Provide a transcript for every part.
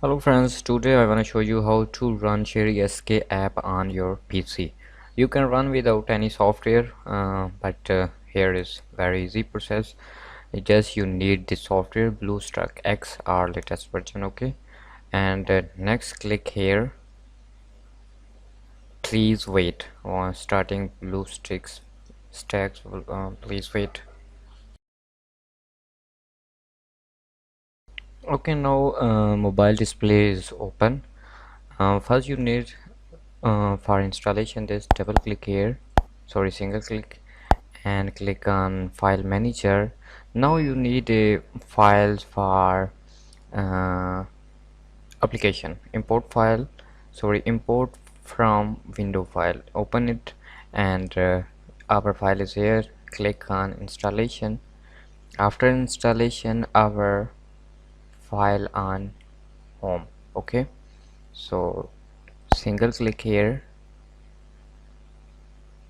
Hello friends, today I want to show you how to run Sheri SK app on your PC. You can run without any software, but here is very easy process. Just you need the software BlueStack X or latest version, okay? And next click here. Please wait. Starting BlueStacks stacks. Please wait. Okay, now mobile display is open. First you need for installation this double click here, single click, and click on file manager. Now you need a files for uh, application import file, import from window file, open it, and our file is here. Click on installation. After installation, our file on home. Okay, so single click here,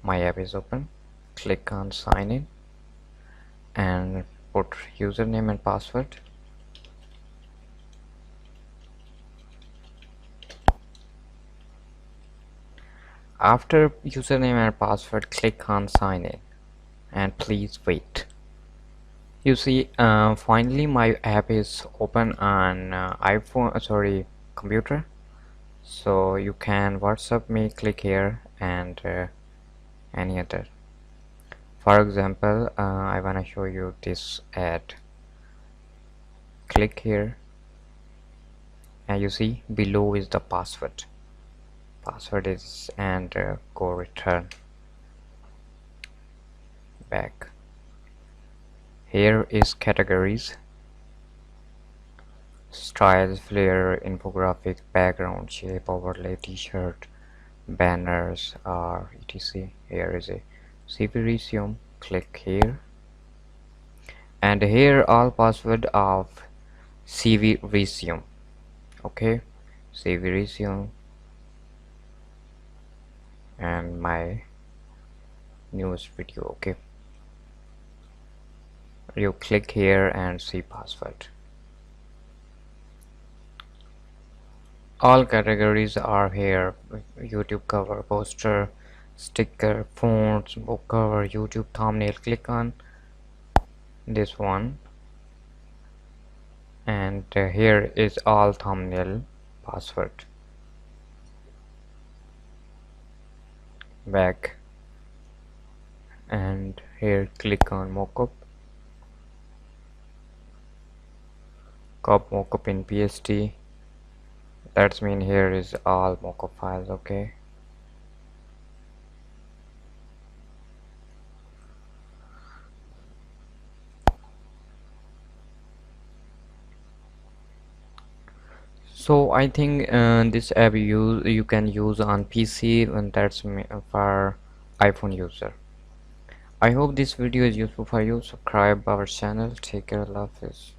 my app is open. Click on sign in and put username and password. After username and password, click on sign in and please wait. You see, finally my app is open on iPhone, computer. So you can WhatsApp me, click here, and any other. For example, I wanna show you this ad. Click here, and you see below is the password. Password is, and go return back. Here is categories: styles, flare, infographic, background, shape, overlay, t-shirt, banners, or etc. Here is a CV resume. Click here, and here all password of CV resume. Okay, CV resume and my newest video. Okay, you click here and see password. All categories are here: YouTube cover, poster, sticker, fonts, book cover, YouTube thumbnail. Click on this one, and here is all thumbnail password. Back, and here click on mockup. Mockup in PST. That's mean here is all mockup files. Okay, so I think this app you can use on PC, and that's for iPhone user. I hope this video is useful for you. Subscribe our channel. Take care. Love this.